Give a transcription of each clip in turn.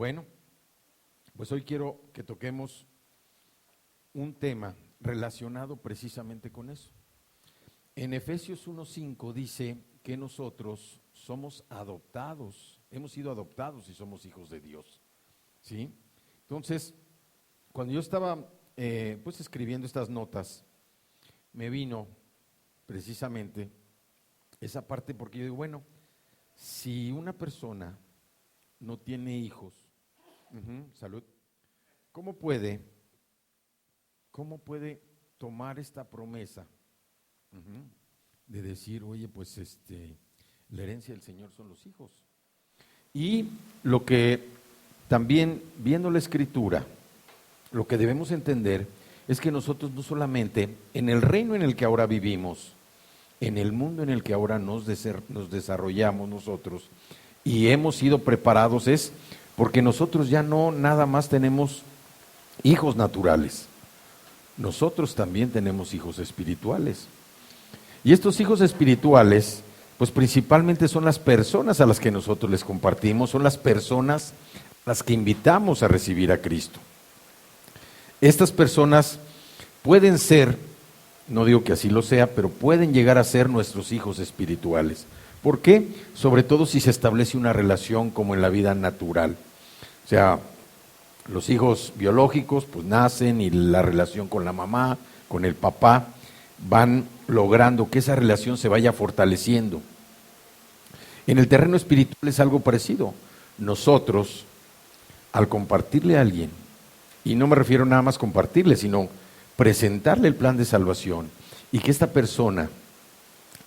Bueno, pues hoy quiero que toquemos un tema relacionado precisamente con eso. En Efesios 1:5 dice que nosotros somos adoptados, hemos sido adoptados y somos hijos de Dios, ¿sí? Entonces, cuando yo estaba pues escribiendo estas notas, me vino precisamente esa parte porque yo digo, bueno, si una persona no tiene hijos, salud, ¿cómo puede tomar esta promesa de decir, oye, pues la herencia del Señor son los hijos? Y lo que también, viendo la Escritura, lo que debemos entender es que nosotros no solamente en el reino en el que ahora vivimos, en el mundo en el que ahora nos desarrollamos nosotros y hemos sido preparados, es porque nosotros ya no nada más tenemos hijos naturales, nosotros también tenemos hijos espirituales. Y estos hijos espirituales, pues principalmente son las personas a las que nosotros les compartimos, son las personas a las que invitamos a recibir a Cristo. Estas personas pueden ser, no digo que así lo sea, pero pueden llegar a ser nuestros hijos espirituales. ¿Por qué? Sobre todo si se establece una relación como en la vida natural. O sea, los hijos biológicos pues nacen y la relación con la mamá, con el papá, van logrando que esa relación se vaya fortaleciendo. En el terreno espiritual es algo parecido. Nosotros, al compartirle a alguien, y no me refiero nada más a compartirle, sino presentarle el plan de salvación y que esta persona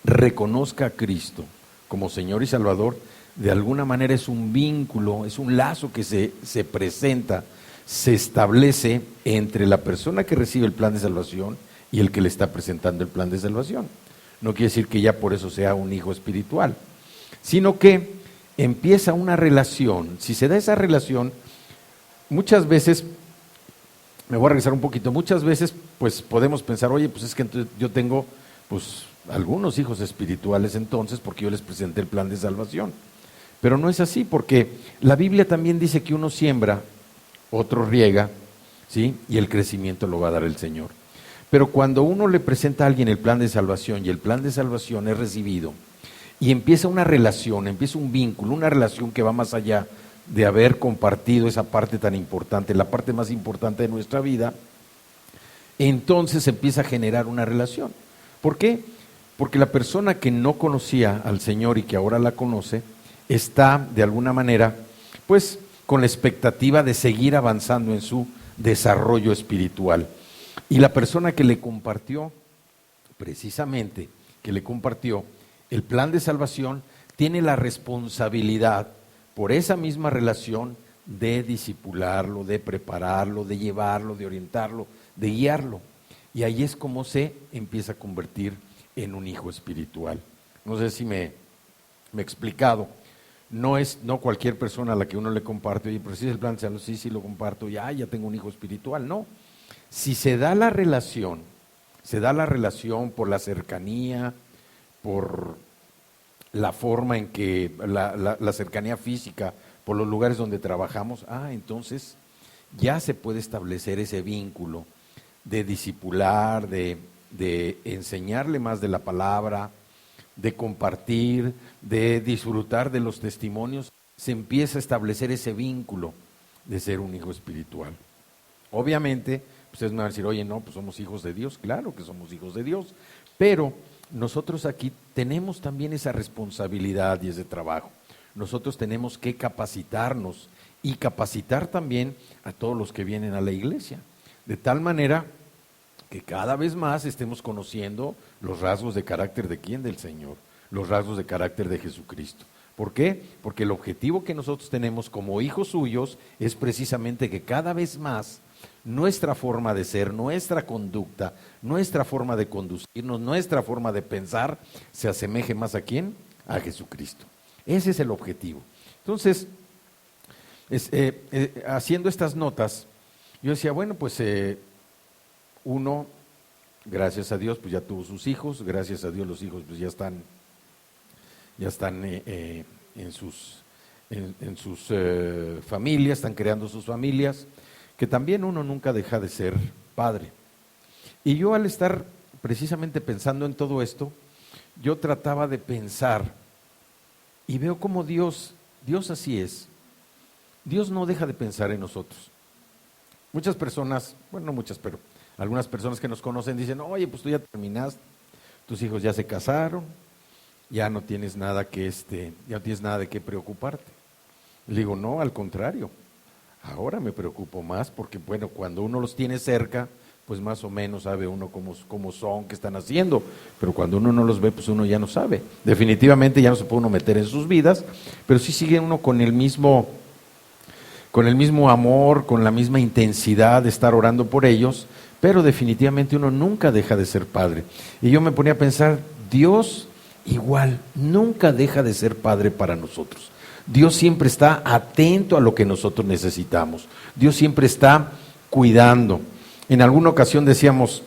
reconozca a Cristo como Señor y Salvador, de alguna manera es un vínculo, es un lazo que se presenta, se establece entre la persona que recibe el plan de salvación y el que le está presentando el plan de salvación. No quiere decir que ya por eso sea un hijo espiritual, sino que empieza una relación. Si se da esa relación, muchas veces, me voy a regresar un poquito, muchas veces pues podemos pensar, oye, pues es que yo tengo pues algunos hijos espirituales entonces porque yo les presenté el plan de salvación. Pero no es así, porque la Biblia también dice que uno siembra, otro riega, ¿sí? Y el crecimiento lo va a dar el Señor. Pero cuando uno le presenta a alguien el plan de salvación y el plan de salvación es recibido y empieza una relación, empieza un vínculo, una relación que va más allá de haber compartido esa parte tan importante, la parte más importante de nuestra vida, entonces empieza a generar una relación. ¿Por qué? Porque la persona que no conocía al Señor y que ahora la conoce, está de alguna manera, pues, con la expectativa de seguir avanzando en su desarrollo espiritual. Y la persona que le compartió, precisamente, que le compartió el plan de salvación, tiene la responsabilidad, por esa misma relación, de discipularlo, de prepararlo, de llevarlo, de orientarlo, de guiarlo. Y ahí es como se empieza a convertir en un hijo espiritual. No sé si me he explicado. No cualquier persona a la que uno le comparte, oye, pero si es el plan de salvación, sí lo comparto, ya tengo un hijo espiritual. No. Si se da la relación por la cercanía, por la forma en que, la cercanía física, por los lugares donde trabajamos, entonces ya se puede establecer ese vínculo de discipular, de enseñarle más de la palabra, de compartir, de disfrutar de los testimonios. Se empieza a establecer ese vínculo de ser un hijo espiritual. Obviamente, ustedes me van a decir, oye, no, pues somos hijos de Dios. Claro que somos hijos de Dios, pero nosotros aquí tenemos también esa responsabilidad y ese trabajo. Nosotros tenemos que capacitarnos y capacitar también a todos los que vienen a la iglesia, de tal manera que cada vez más estemos conociendo los rasgos de carácter de quién, del Señor, los rasgos de carácter de Jesucristo. ¿Por qué? Porque el objetivo que nosotros tenemos como hijos suyos es precisamente que cada vez más nuestra forma de ser, nuestra conducta, nuestra forma de conducirnos, nuestra forma de pensar se asemeje más a quién, a Jesucristo. Ese es el objetivo. Entonces, haciendo estas notas, yo decía, bueno, pues uno, gracias a Dios, pues ya tuvo sus hijos, gracias a Dios los hijos pues ya están en en sus familias, están creando sus familias, que también uno nunca deja de ser padre. Y yo al estar precisamente pensando en todo esto, yo trataba de pensar y veo cómo Dios así es. Dios no deja de pensar en nosotros. Muchas personas, bueno, no muchas, pero algunas personas que nos conocen dicen, oye, pues tú ya terminaste, tus hijos ya se casaron, ya no tienes nada que ya no tienes nada de qué preocuparte. Le digo, no, al contrario, ahora me preocupo más porque, bueno, cuando uno los tiene cerca, pues más o menos sabe uno cómo son, qué están haciendo, pero cuando uno no los ve, pues uno ya no sabe. Definitivamente ya no se puede uno meter en sus vidas, pero sí sigue uno con el mismo amor, con la misma intensidad de estar orando por ellos, pero definitivamente uno nunca deja de ser padre. Y yo me ponía a pensar, Dios igual nunca deja de ser padre para nosotros. Dios siempre está atento a lo que nosotros necesitamos. Dios siempre está cuidando. En alguna ocasión decíamos,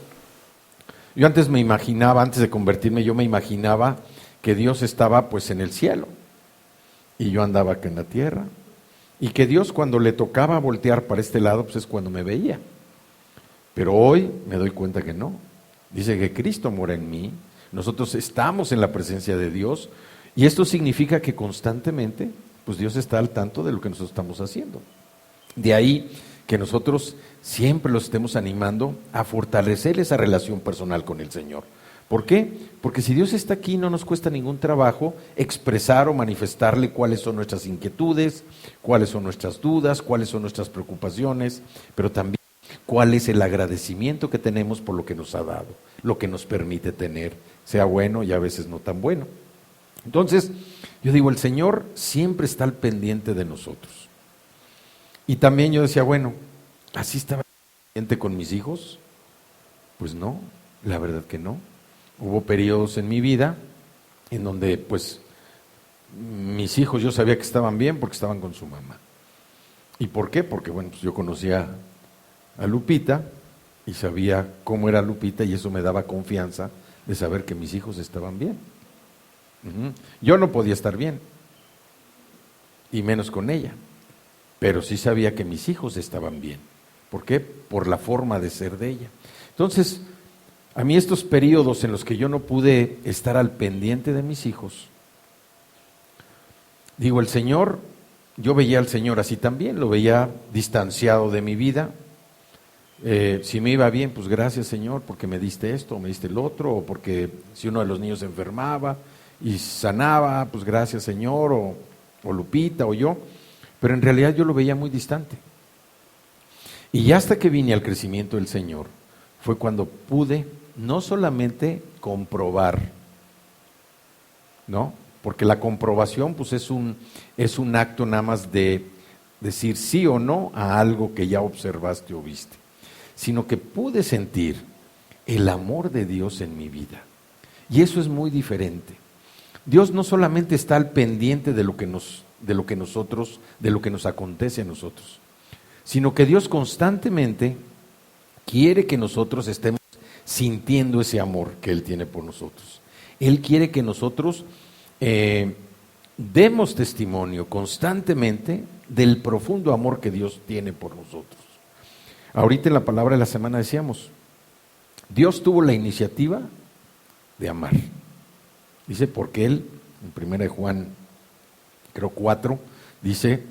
yo antes me imaginaba, antes de convertirme, yo me imaginaba que Dios estaba pues en el cielo y yo andaba acá en la tierra. Y que Dios cuando le tocaba voltear para este lado, pues es cuando me veía. Pero hoy me doy cuenta que no. Dice que Cristo mora en mí, nosotros estamos en la presencia de Dios y esto significa que constantemente, pues Dios está al tanto de lo que nosotros estamos haciendo. De ahí que nosotros siempre los estemos animando a fortalecer esa relación personal con el Señor. ¿Por qué? Porque si Dios está aquí no nos cuesta ningún trabajo expresar o manifestarle cuáles son nuestras inquietudes, cuáles son nuestras dudas, cuáles son nuestras preocupaciones, pero también cuál es el agradecimiento que tenemos por lo que nos ha dado, lo que nos permite tener, sea bueno y a veces no tan bueno. Entonces, yo digo, el Señor siempre está al pendiente de nosotros. Y también yo decía, bueno, ¿así estaba pendiente con mis hijos? Pues no, la verdad que no. Hubo periodos en mi vida en donde pues mis hijos yo sabía que estaban bien porque estaban con su mamá. ¿Y por qué? Porque bueno, pues yo conocía a Lupita y sabía cómo era Lupita y eso me daba confianza de saber que mis hijos estaban bien. Yo no podía estar bien, y menos con ella, pero sí sabía que mis hijos estaban bien. ¿Por qué? Por la forma de ser de ella. Entonces, a mí estos periodos en los que yo no pude estar al pendiente de mis hijos, digo, el Señor, yo veía al Señor así también, lo veía distanciado de mi vida. Si me iba bien, pues gracias Señor, porque me diste esto, o me diste el otro, o porque si uno de los niños se enfermaba y sanaba, pues gracias Señor, o Lupita, o yo, pero en realidad yo lo veía muy distante. Y ya hasta que vine al crecimiento del Señor, fue cuando pude no solamente comprobar, ¿no? Porque la comprobación pues es un acto nada más de decir sí o no a algo que ya observaste o viste, sino que pude sentir el amor de Dios en mi vida. Y eso es muy diferente. Dios no solamente está al pendiente de lo que nos acontece a nosotros, sino que Dios constantemente quiere que nosotros estemos sintiendo ese amor que Él tiene por nosotros. Él quiere que nosotros demos testimonio constantemente del profundo amor que Dios tiene por nosotros. Ahorita en la palabra de la semana decíamos, Dios tuvo la iniciativa de amar. Dice, porque Él, en 1 Juan, creo 4, dice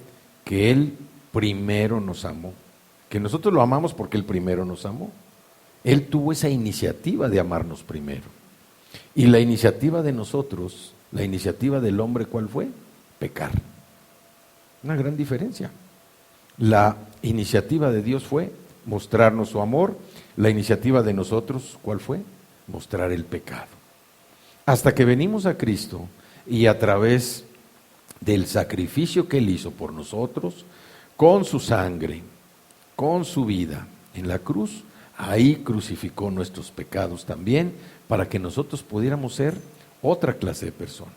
que Él primero nos amó. Que nosotros lo amamos porque Él primero nos amó. Él tuvo esa iniciativa de amarnos primero. Y la iniciativa de nosotros, la iniciativa del hombre, ¿cuál fue? Pecar. Una gran diferencia. La iniciativa de Dios fue mostrarnos su amor. La iniciativa de nosotros, ¿cuál fue? Mostrar el pecado. Hasta que venimos a Cristo y a través del sacrificio que Él hizo por nosotros, con su sangre, con su vida en la cruz, ahí crucificó nuestros pecados también, para que nosotros pudiéramos ser otra clase de persona,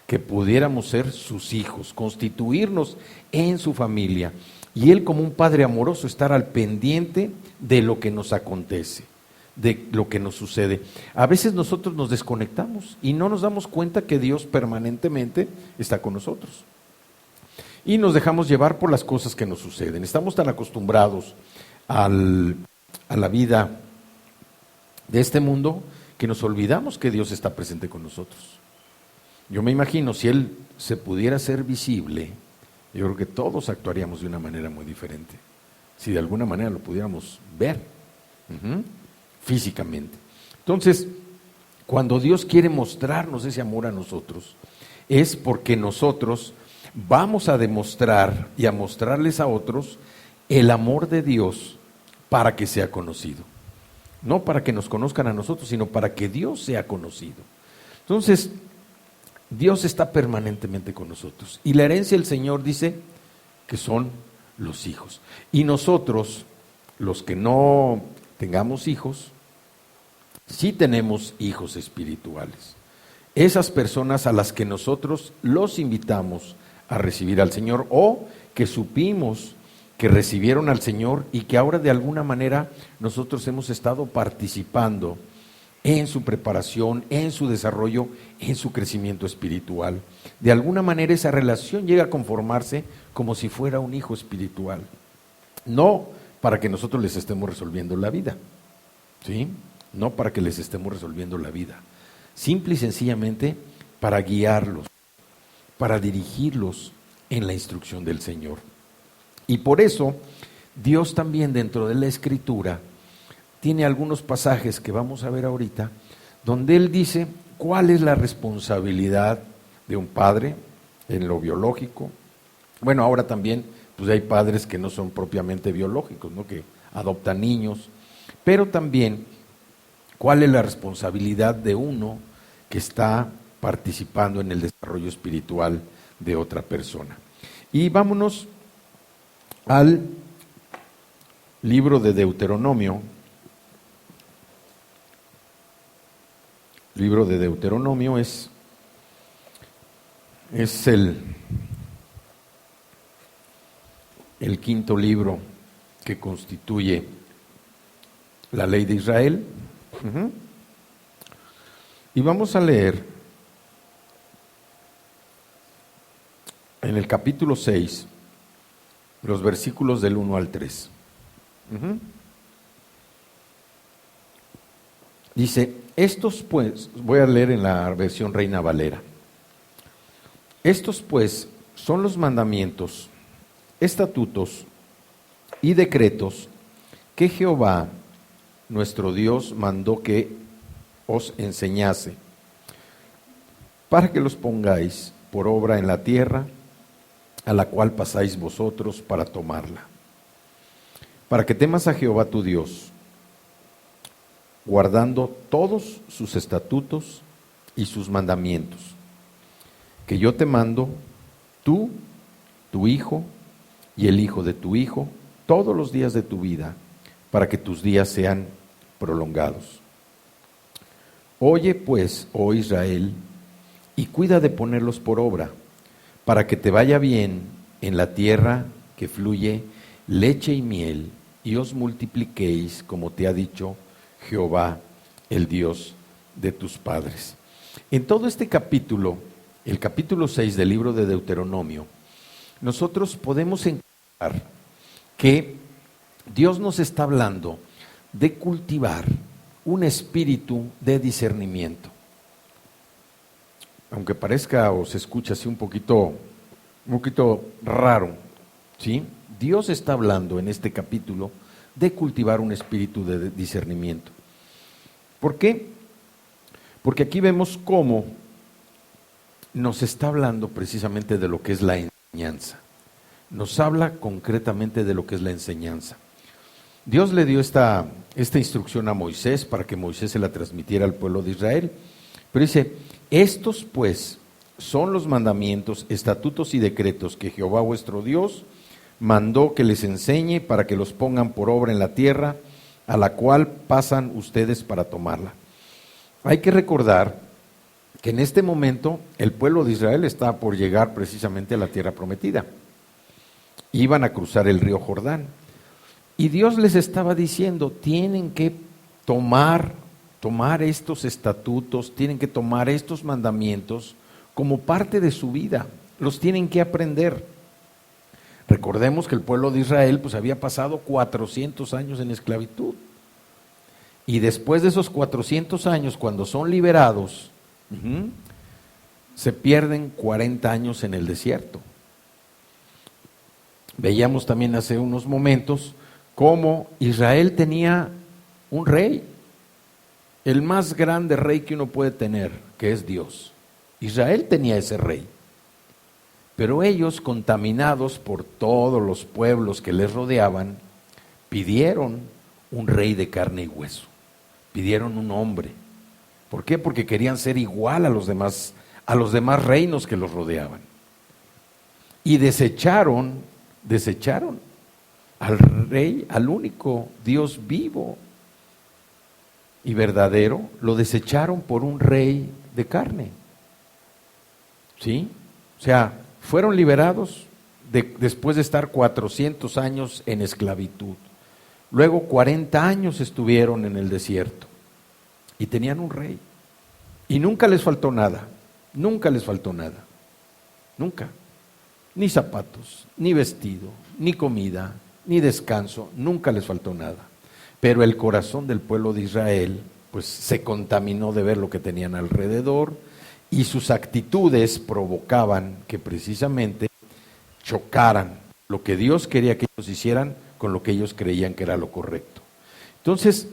que pudiéramos ser sus hijos, constituirnos en su familia, y Él como un Padre amoroso estar al pendiente de lo que nos acontece, de lo que nos sucede. A veces nosotros nos desconectamos y no nos damos cuenta que Dios permanentemente está con nosotros. y nos dejamos llevar por las cosas que nos suceden. Estamos tan acostumbrados a la vida de este mundo que nos olvidamos que Dios está presente con nosotros. Yo me imagino, si Él se pudiera hacer visible, yo creo que todos actuaríamos de una manera muy diferente, si de alguna manera lo pudiéramos ver físicamente. Entonces, cuando Dios quiere mostrarnos ese amor a nosotros, es porque nosotros vamos a demostrar y a mostrarles a otros el amor de Dios para que sea conocido. No para que nos conozcan a nosotros, sino para que Dios sea conocido. Entonces, Dios está permanentemente con nosotros. Y la herencia del Señor dice que son los hijos. Y nosotros, los que no tengamos hijos, sí tenemos hijos espirituales. Esas personas a las que nosotros los invitamos a recibir al Señor, o que supimos que recibieron al Señor y que ahora de alguna manera nosotros hemos estado participando en su preparación, en su desarrollo, en su crecimiento espiritual. De alguna manera esa relación llega a conformarse como si fuera un hijo espiritual. No para que nosotros les estemos resolviendo la vida, ¿sí? No para que les estemos resolviendo la vida. Simple y sencillamente para guiarlos, para dirigirlos en la instrucción del Señor. Y por eso Dios también dentro de la Escritura tiene algunos pasajes que vamos a ver ahorita, donde Él dice cuál es la responsabilidad de un padre en lo biológico. Bueno, ahora también pues hay padres que no son propiamente biológicos, ¿no? Que adoptan niños, pero también cuál es la responsabilidad de uno que está participando en el desarrollo espiritual de otra persona. Y vámonos al libro de Deuteronomio. El libro de Deuteronomio es el quinto libro que constituye la ley de Israel. Y vamos a leer en el capítulo 6, los versículos del 1 al 3. Dice, estos pues, voy a leer en la versión Reina Valera. Estos pues son los mandamientos, estatutos y decretos que Jehová, nuestro Dios, mandó que os enseñase, para que los pongáis por obra en la tierra a la cual pasáis vosotros para tomarla, para que temas a Jehová tu Dios, guardando todos sus estatutos y sus mandamientos, que yo te mando, tú, tu hijo y el hijo de tu hijo, todos los días de tu vida, para que tus días sean prolongados. Oye pues, oh Israel, y cuida de ponerlos por obra, para que te vaya bien en la tierra que fluye leche y miel, y os multipliquéis, como te ha dicho Jehová, el Dios de tus padres. En todo este capítulo, el capítulo 6 del libro de Deuteronomio, nosotros podemos encontrar que Dios nos está hablando de cultivar un espíritu de discernimiento. Aunque parezca o se escucha así un poquito raro, ¿sí? Dios está hablando en este capítulo de cultivar un espíritu de discernimiento. ¿Por qué? Porque aquí vemos cómo nos está hablando precisamente de lo que es la enseñanza. Nos habla concretamente de lo que es la enseñanza. Dios le dio esta instrucción a Moisés para que Moisés se la transmitiera al pueblo de Israel. Pero dice, estos pues son los mandamientos, estatutos y decretos que Jehová vuestro Dios mandó que les enseñe para que los pongan por obra en la tierra a la cual pasan ustedes para tomarla. Hay que recordar que en este momento el pueblo de Israel está por llegar precisamente a la tierra prometida. Iban a cruzar el río Jordán. Y Dios les estaba diciendo, tienen que tomar estos estatutos, tienen que tomar estos mandamientos como parte de su vida, los tienen que aprender. Recordemos que el pueblo de Israel pues había pasado 400 años en esclavitud. Y después de esos 400 años, cuando son liberados, se pierden 40 años en el desierto. Veíamos también hace unos momentos cómo Israel tenía un rey, el más grande rey que uno puede tener, que es Dios. Israel tenía ese rey. Pero ellos, contaminados por todos los pueblos que les rodeaban, pidieron un rey de carne y hueso. Pidieron un hombre. ¿Por qué? Porque querían ser igual a los demás reinos que los rodeaban. Y desecharon al rey, al único Dios vivo y verdadero, lo desecharon por un rey de carne. ¿Sí? O sea, fueron liberados después de estar 400 años en esclavitud. Luego 40 años estuvieron en el desierto y tenían un rey. Y nunca les faltó nada, nunca les faltó nada, nunca. Ni zapatos, ni vestido, ni comida, ni descanso, nunca les faltó nada. Pero el corazón del pueblo de Israel pues se contaminó de ver lo que tenían alrededor y sus actitudes provocaban que precisamente chocaran lo que Dios quería que ellos hicieran con lo que ellos creían que era lo correcto. Entonces,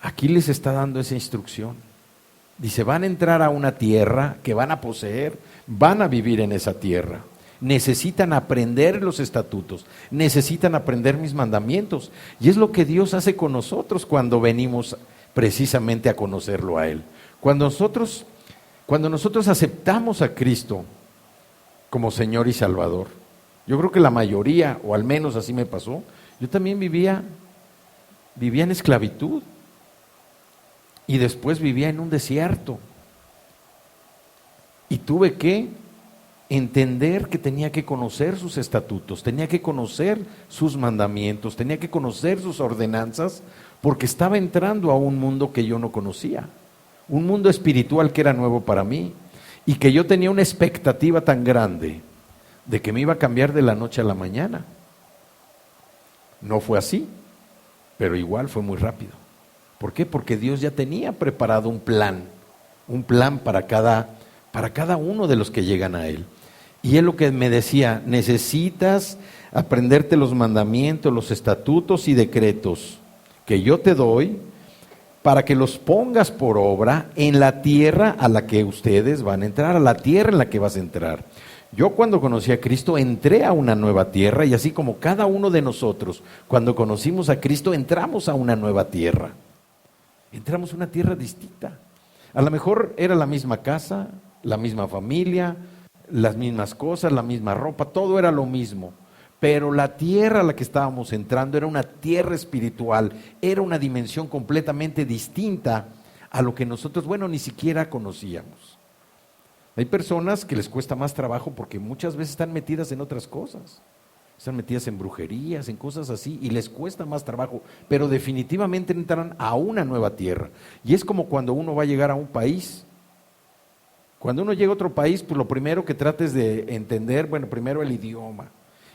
aquí les está dando esa instrucción. Dice, van a entrar a una tierra que van a poseer, van a vivir en esa tierra. Necesitan aprender los estatutos, necesitan aprender mis mandamientos. Y es lo que Dios hace con nosotros cuando venimos precisamente a conocerlo a Él. Cuando nosotros aceptamos a Cristo como Señor y Salvador, yo creo que la mayoría, o al menos así me pasó, yo también vivía en esclavitud y después vivía en un desierto. Y tuve que entender que tenía que conocer sus estatutos, tenía que conocer sus mandamientos, tenía que conocer sus ordenanzas, porque estaba entrando a un mundo que yo no conocía, un mundo espiritual que era nuevo para mí y que yo tenía una expectativa tan grande de que me iba a cambiar de la noche a la mañana. No fue así, pero igual fue muy rápido. ¿Por qué? Porque Dios ya tenía preparado un plan para cada uno de los que llegan a Él. Y Él lo que me decía, necesitas aprenderte los mandamientos, los estatutos y decretos que yo te doy para que los pongas por obra en la tierra a la que ustedes van a entrar, a la tierra en la que vas a entrar. Yo cuando conocí a Cristo entré a una nueva tierra y así como cada uno de nosotros cuando conocimos a Cristo entramos a una nueva tierra. Entramos a una tierra distinta. A lo mejor era la misma casa, la misma familia, las mismas cosas, la misma ropa, todo era lo mismo. Pero la tierra a la que estábamos entrando era una tierra espiritual, era una dimensión completamente distinta a lo que nosotros, ni siquiera conocíamos. Hay personas que les cuesta más trabajo porque muchas veces están metidas en otras cosas. Están metidas en brujerías, en cosas así, y les cuesta más trabajo, pero definitivamente entran a una nueva tierra. Y es como cuando uno va a llegar a un país. Cuando uno llega a otro país, pues lo primero que trates de entender, primero el idioma,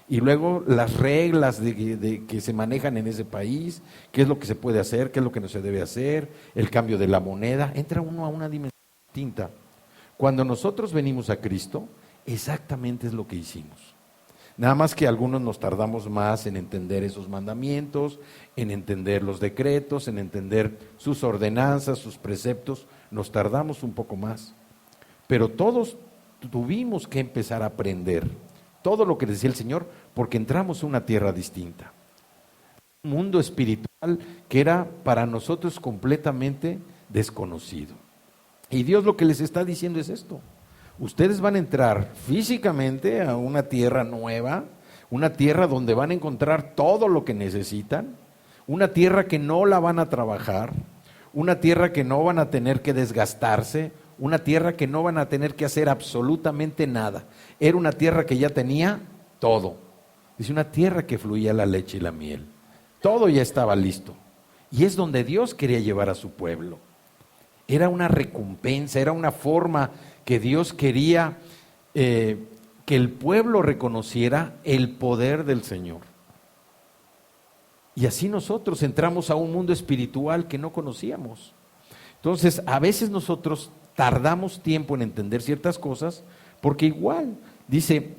y luego las reglas de que se manejan en ese país, qué es lo que se puede hacer, qué es lo que no se debe hacer, el cambio de la moneda. Entra uno a una dimensión distinta. Cuando nosotros venimos a Cristo, exactamente es lo que hicimos. Nada más que algunos nos tardamos más en entender esos mandamientos, en entender los decretos, en entender sus ordenanzas, sus preceptos, nos tardamos un poco más. Pero todos tuvimos que empezar a aprender todo lo que decía el Señor, porque entramos a una tierra distinta. Un mundo espiritual que era para nosotros completamente desconocido. Y Dios lo que les está diciendo es esto. Ustedes van a entrar físicamente a una tierra nueva, una tierra donde van a encontrar todo lo que necesitan, una tierra que no la van a trabajar, una tierra que no van a tener que desgastarse, una tierra que no van a tener que hacer absolutamente nada. Era una tierra que ya tenía todo. Dice, una tierra que fluía la leche y la miel. Todo ya estaba listo. Y es donde Dios quería llevar a su pueblo. Era una recompensa, era una forma que Dios quería que que el pueblo reconociera el poder del Señor. Y así nosotros entramos a un mundo espiritual que no conocíamos. Entonces, a veces nosotros tardamos tiempo en entender ciertas cosas, porque igual, dice,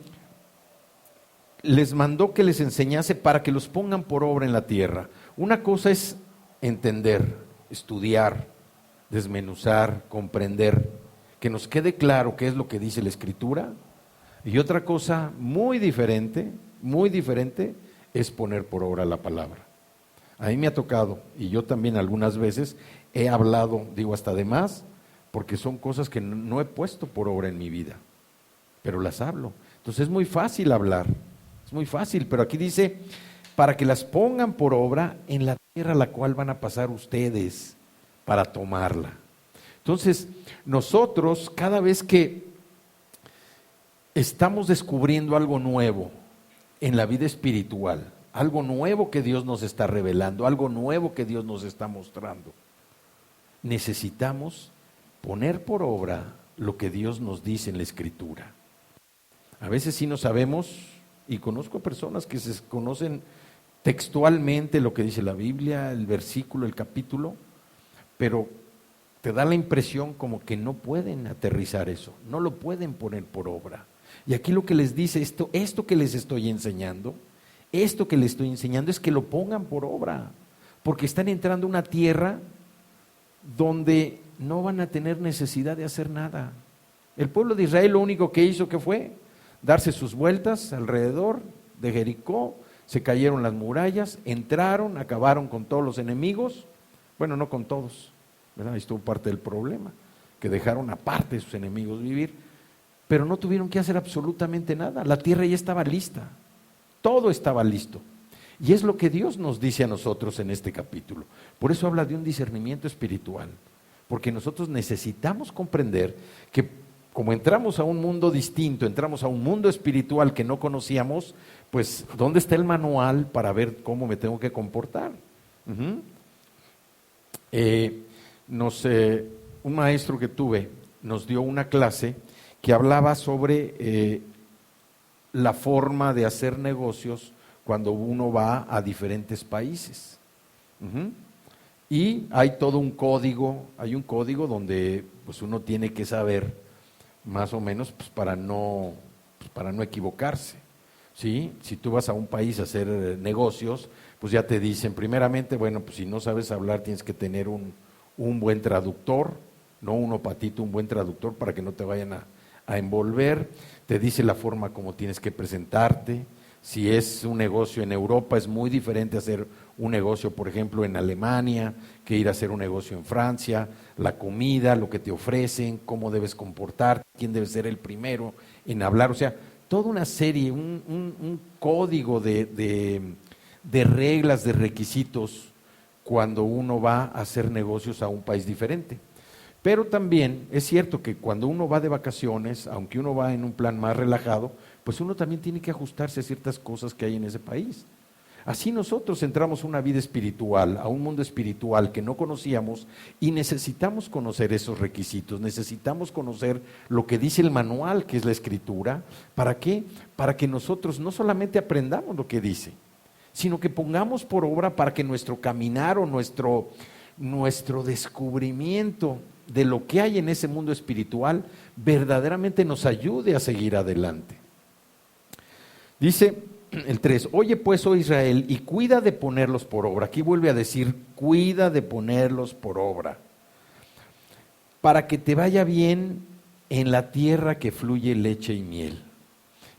les mandó que les enseñase para que los pongan por obra en la tierra. Una cosa es entender, estudiar, desmenuzar, comprender, que nos quede claro qué es lo que dice la Escritura, y otra cosa muy diferente, es poner por obra la palabra. A mí me ha tocado, y yo también algunas veces he hablado, digo hasta de más, porque son cosas que no he puesto por obra en mi vida, pero las hablo. Entonces es muy fácil hablar, es muy fácil, pero aquí dice, para que las pongan por obra en la tierra a la cual van a pasar ustedes para tomarla. Entonces, nosotros cada vez que estamos descubriendo algo nuevo en la vida espiritual, algo nuevo que Dios nos está revelando, algo nuevo que Dios nos está mostrando, necesitamos poner por obra lo que Dios nos dice en la Escritura. A veces sí no sabemos, y conozco personas que se conocen textualmente lo que dice la Biblia, el versículo, el capítulo, pero te da la impresión como que no pueden aterrizar eso, no lo pueden poner por obra. Y aquí lo que les dice, esto que les estoy enseñando, es que lo pongan por obra, porque están entrando a una tierra donde no van a tener necesidad de hacer nada. El pueblo de Israel lo único que hizo, ¿qué fue? Darse sus vueltas alrededor de Jericó, se cayeron las murallas, entraron, acabaron con todos los enemigos, bueno, no con todos, ¿verdad? Ahí estuvo parte del problema, que dejaron aparte de sus enemigos vivir, pero no tuvieron que hacer absolutamente nada, la tierra ya estaba lista, todo estaba listo. Y es lo que Dios nos dice a nosotros en este capítulo. Por eso habla de un discernimiento espiritual, porque nosotros necesitamos comprender que como entramos a un mundo distinto, entramos a un mundo espiritual que no conocíamos, pues ¿dónde está el manual para ver cómo me tengo que comportar? Un maestro que tuve nos dio una clase que hablaba sobre la forma de hacer negocios cuando uno va a diferentes países. Y hay todo un código, donde pues uno tiene que saber más o menos pues, para no equivocarse. ¿Sí? Si tú vas a un país a hacer negocios, pues ya te dicen, primeramente, bueno, pues si no sabes hablar tienes que tener un buen traductor, no un opatito, un buen traductor para que no te vayan a envolver. Te dice la forma como tienes que presentarte. Si es un negocio en Europa, es muy diferente hacer un negocio, por ejemplo, en Alemania, que ir a hacer un negocio en Francia. La comida, lo que te ofrecen, cómo debes comportarte, quién debe ser el primero en hablar. O sea, toda una serie, un código de reglas, de requisitos, cuando uno va a hacer negocios a un país diferente. Pero también es cierto que cuando uno va de vacaciones, aunque uno va en un plan más relajado, pues uno también tiene que ajustarse a ciertas cosas que hay en ese país. Así nosotros entramos a una vida espiritual, a un mundo espiritual que no conocíamos y necesitamos conocer esos requisitos, necesitamos conocer lo que dice el manual, que es la Escritura. ¿Para qué? Para que nosotros no solamente aprendamos lo que dice, sino que pongamos por obra para que nuestro caminar o nuestro descubrimiento de lo que hay en ese mundo espiritual verdaderamente nos ayude a seguir adelante. Dice el 3, oye pues, oh Israel, y cuida de ponerlos por obra. Aquí vuelve a decir, cuida de ponerlos por obra, para que te vaya bien en la tierra que fluye leche y miel.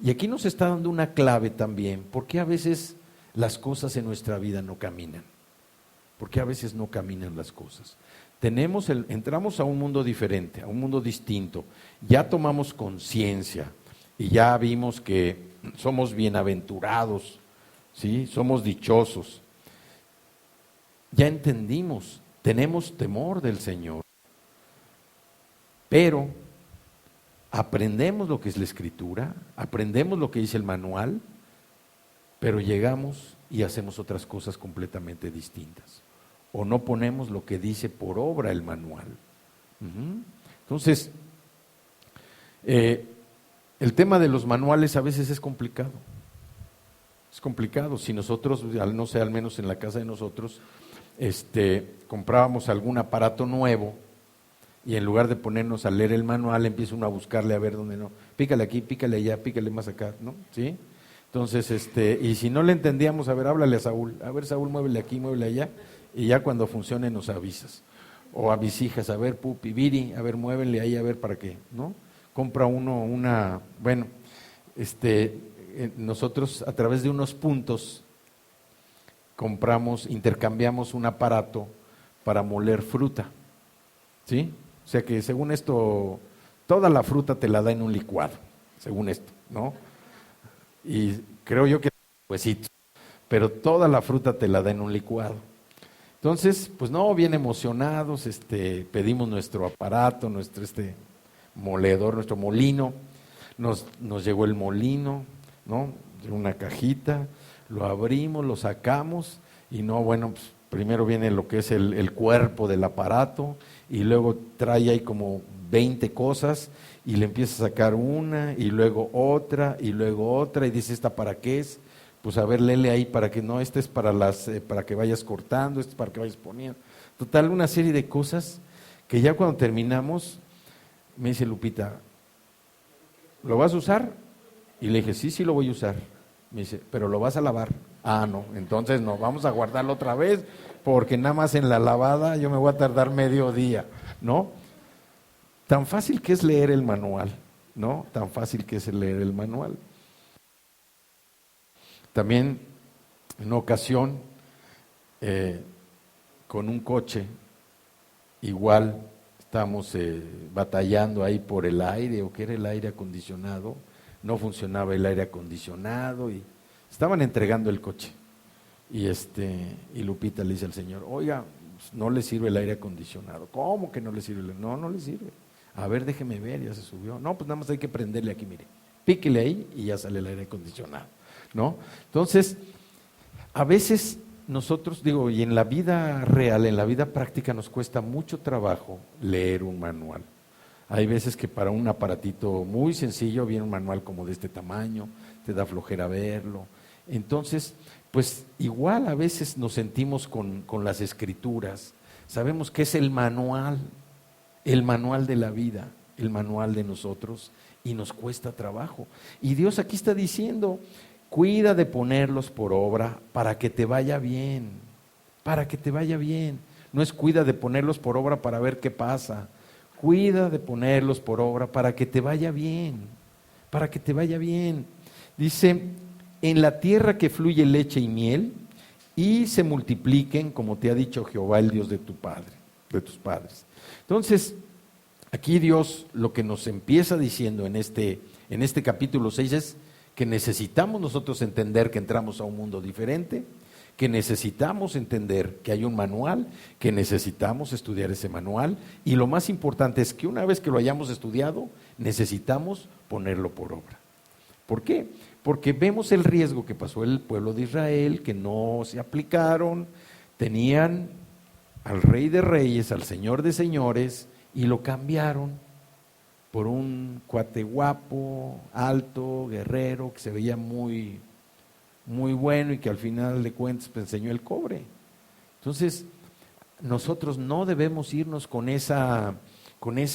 Y aquí nos está dando una clave también, porque a veces las cosas en nuestra vida no caminan, porque a veces no caminan las cosas. Entramos a un mundo diferente, a un mundo distinto, ya tomamos conciencia y ya vimos que somos bienaventurados, ¿sí? Somos dichosos. Ya entendimos, tenemos temor del Señor, pero aprendemos lo que es la Escritura, aprendemos lo que dice el manual, pero llegamos y hacemos otras cosas completamente distintas. O no ponemos lo que dice por obra el manual. Entonces, el tema de los manuales a veces es complicado. Es complicado. Si nosotros, no sé, al menos en la casa de nosotros, comprábamos algún aparato nuevo y en lugar de ponernos a leer el manual, empieza uno a buscarle a ver dónde no. Pícale aquí, pícale allá, pícale más acá, ¿no? ¿Sí? Entonces, y si no le entendíamos, a ver, háblale a Saúl. A ver, Saúl, muévele aquí, muévele allá. Y ya cuando funcione nos avisas. O a mis hijas, a ver, Pupi, Viri, a ver, muévenle ahí, a ver para qué, ¿no? Compra uno bueno, nosotros a través de unos puntos intercambiamos un aparato para moler fruta, ¿sí? O sea que según esto, toda la fruta te la da en un licuado, según esto, ¿no? Y creo yo que huesitos, pero toda la fruta te la da en un licuado. Entonces, pues no, bien emocionados, pedimos nuestro aparato, nuestro moledor, nuestro molino, nos llegó el molino, ¿no? Una cajita, lo abrimos, lo sacamos y no, bueno, pues primero viene lo que es el cuerpo del aparato y luego trae ahí como 20 cosas y le empieza a sacar una y luego otra y dice, ¿esta para qué es? Pues a ver, léele ahí para que no, este es para para que vayas cortando, este es para que vayas poniendo. Total, una serie de cosas que ya cuando terminamos, me dice Lupita, ¿lo vas a usar? Y le dije, sí lo voy a usar. Me dice, ¿pero lo vas a lavar? Ah, no, entonces no, vamos a guardarlo otra vez, porque nada más en la lavada yo me voy a tardar medio día, ¿no? Tan fácil que es leer el manual, ¿no? Tan fácil que es leer el manual. También, en una ocasión, con un coche, igual estábamos batallando ahí por el aire, o que era el aire acondicionado, no funcionaba el aire acondicionado y estaban entregando el coche. Y Lupita le dice al señor, oiga, no le sirve el aire acondicionado. ¿Cómo que no le sirve? No, no le sirve. A ver, déjeme ver, ya se subió. No, pues nada más hay que prenderle aquí, mire. Píquele ahí y ya sale el aire acondicionado, ¿no? Entonces, a veces nosotros, y en la vida real, en la vida práctica nos cuesta mucho trabajo leer un manual. Hay veces que para un aparatito muy sencillo viene un manual como de este tamaño, te da flojera verlo. Entonces, pues igual a veces nos sentimos con las escrituras. Sabemos que es el manual de la vida, el manual de nosotros, y nos cuesta trabajo. Y Dios aquí está diciendo, cuida de ponerlos por obra para que te vaya bien, para que te vaya bien. No es cuida de ponerlos por obra para ver qué pasa. Cuida de ponerlos por obra para que te vaya bien, para que te vaya bien. Dice, en la tierra que fluye leche y miel, y se multipliquen, como te ha dicho Jehová, el Dios de tus padres. Entonces, aquí Dios lo que nos empieza diciendo en este capítulo 6 es que necesitamos nosotros entender que entramos a un mundo diferente, que necesitamos entender que hay un manual, que necesitamos estudiar ese manual, y lo más importante es que una vez que lo hayamos estudiado, necesitamos ponerlo por obra. ¿Por qué? Porque vemos el riesgo que pasó el pueblo de Israel, que no se aplicaron, tenían al Rey de Reyes, al Señor de Señores, y lo cambiaron por un cuate guapo, alto, guerrero, que se veía muy bueno y que al final de cuentas pues, enseñó el cobre. Entonces, nosotros no debemos irnos con ese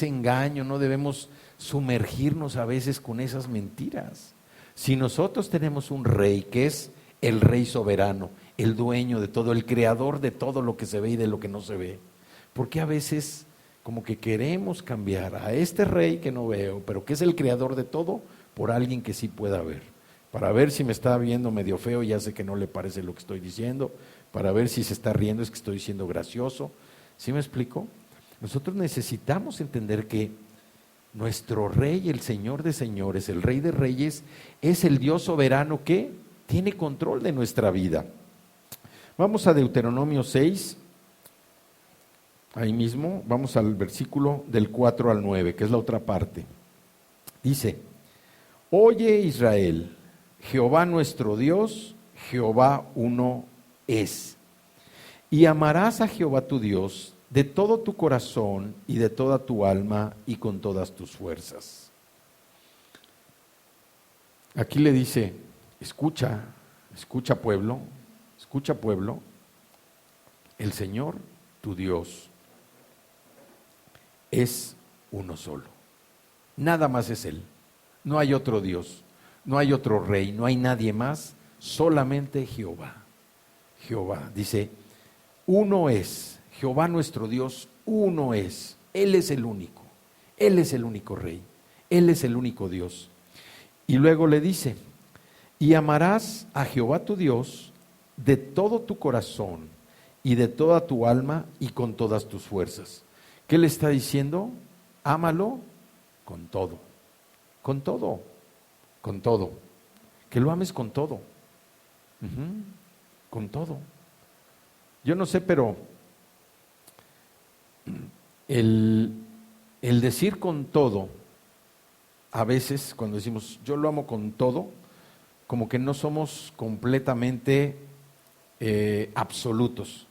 engaño, no debemos sumergirnos a veces con esas mentiras. Si nosotros tenemos un rey que es el rey soberano, el dueño de todo, el creador de todo lo que se ve y de lo que no se ve, ¿por qué a veces como que queremos cambiar a este rey que no veo, pero que es el creador de todo, por alguien que sí pueda ver? Para ver si me está viendo medio feo, ya sé que no le parece lo que estoy diciendo, para ver si se está riendo, es que estoy siendo gracioso. ¿Sí me explico? Nosotros necesitamos entender que nuestro Rey, el Señor de señores, el Rey de reyes, es el Dios soberano que tiene control de nuestra vida. Vamos a Deuteronomio 6, ahí mismo, vamos al versículo del 4 al 9, que es la otra parte. Dice, oye Israel, Jehová nuestro Dios, Jehová uno es. Y amarás a Jehová tu Dios de todo tu corazón y de toda tu alma y con todas tus fuerzas. Aquí le dice, escucha pueblo, el Señor, tu Dios, es uno solo. Nada más es Él. No hay otro Dios, no hay otro rey, no hay nadie más, solamente Jehová. Jehová, dice, uno es, Jehová nuestro Dios, uno es. Él es el único rey, Él es el único Dios. Y luego le dice, y amarás a Jehová tu Dios de todo tu corazón y de toda tu alma y con todas tus fuerzas. ¿Qué le está diciendo? Ámalo con todo, con todo, con todo. Que lo ames con todo, con todo. Yo no sé, pero el decir con todo, a veces cuando decimos yo lo amo con todo, como que no somos completamente absolutos.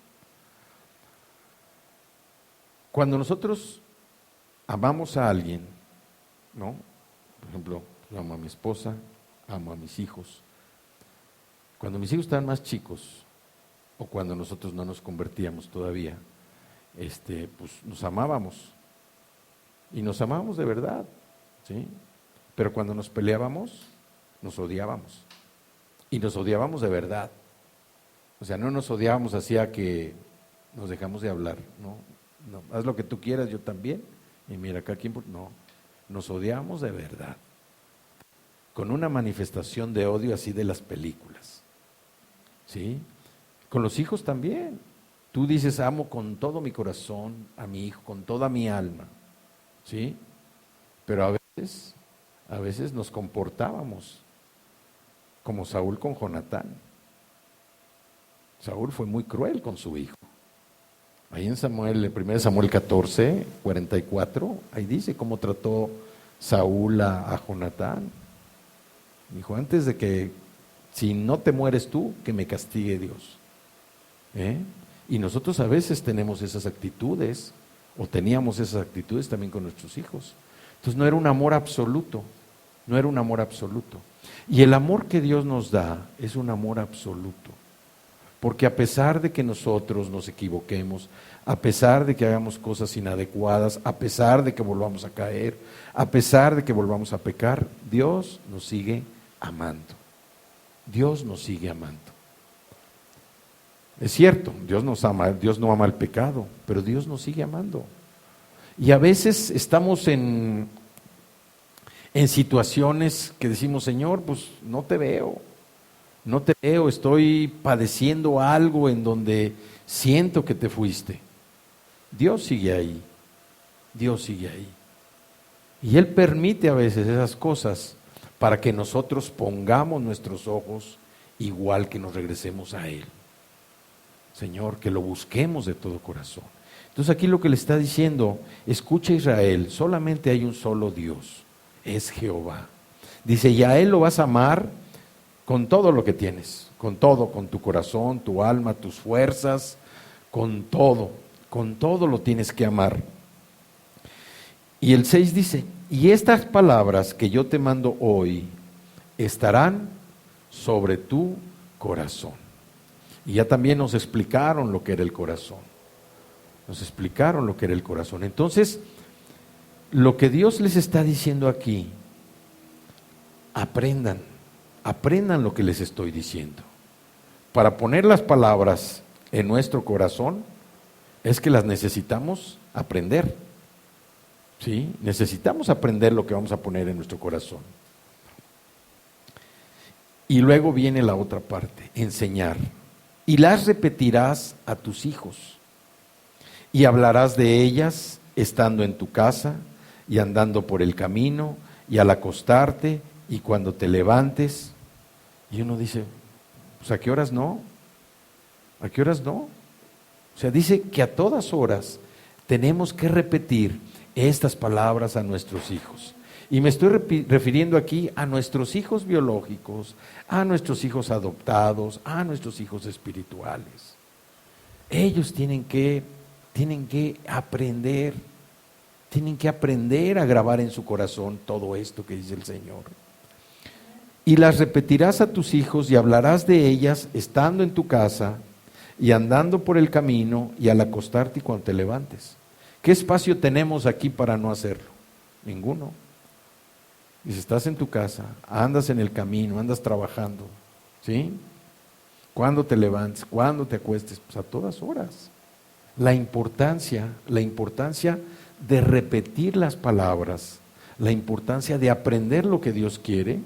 Cuando nosotros amamos a alguien, ¿no? Por ejemplo, yo amo a mi esposa, amo a mis hijos. Cuando mis hijos estaban más chicos, o cuando nosotros no nos convertíamos todavía, pues nos amábamos. Y nos amábamos de verdad, ¿sí? Pero cuando nos peleábamos, nos odiábamos. Y nos odiábamos de verdad. O sea, no nos odiábamos hacia que nos dejamos de hablar, ¿no? No, haz lo que tú quieras, yo también. Y mira, acá quién, no, nos odiábamos de verdad. Con una manifestación de odio así de las películas. ¿Sí? Con los hijos también. Tú dices, amo con todo mi corazón a mi hijo, con toda mi alma. ¿Sí? Pero a veces nos comportábamos como Saúl con Jonatán. Saúl fue muy cruel con su hijo. Ahí en Samuel, en 1 Samuel 14, 44, ahí dice cómo trató Saúl a Jonatán. Dijo, antes de que, si no te mueres tú, que me castigue Dios. Y nosotros a veces tenemos esas actitudes, o teníamos esas actitudes también con nuestros hijos. Entonces no era un amor absoluto, no era un amor absoluto. Y el amor que Dios nos da es un amor absoluto. Porque a pesar de que nosotros nos equivoquemos, a pesar de que hagamos cosas inadecuadas, a pesar de que volvamos a caer, a pesar de que volvamos a pecar, Dios nos sigue amando. Dios nos sigue amando. Es cierto, Dios nos ama, Dios no ama el pecado, pero Dios nos sigue amando. Y a veces estamos en situaciones que decimos, Señor, pues no te veo, estoy padeciendo algo en donde siento que te fuiste. Dios sigue ahí, Dios sigue ahí. Y Él permite a veces esas cosas para que nosotros pongamos nuestros ojos igual que nos regresemos a Él. Señor, que lo busquemos de todo corazón. Entonces aquí lo que le está diciendo, escucha Israel, solamente hay un solo Dios, es Jehová. Dice, y a Él lo vas a amar con todo lo que tienes, con todo, con tu corazón, tu alma, tus fuerzas, con todo lo tienes que amar. Y el 6 dice, y estas palabras que yo te mando hoy estarán sobre tu corazón. Y ya también nos explicaron lo que era el corazón. Entonces, lo que Dios les está diciendo aquí, aprendan lo que les estoy diciendo. Para poner las palabras en nuestro corazón, es que las necesitamos aprender. ¿Sí? Necesitamos aprender lo que vamos a poner en nuestro corazón. Y luego viene la otra parte, enseñar. Y las repetirás a tus hijos. Y hablarás de ellas estando en tu casa y andando por el camino y al acostarte y cuando te levantes. Y uno dice, pues ¿a qué horas no? ¿A qué horas no? O sea, dice que a todas horas tenemos que repetir estas palabras a nuestros hijos. Y me estoy refiriendo aquí a nuestros hijos biológicos, a nuestros hijos adoptados, a nuestros hijos espirituales. Ellos tienen que aprender a grabar en su corazón todo esto que dice el Señor. y las repetirás a tus hijos y hablarás de ellas estando en tu casa y andando por el camino y al acostarte y cuando te levantes. ¿Qué espacio tenemos aquí para no hacerlo? Ninguno. Y si estás en tu casa, andas en el camino, andas trabajando, ¿sí? Cuando te levantes, cuando te acuestes, pues a todas horas. La importancia de repetir las palabras, la importancia de aprender lo que Dios quiere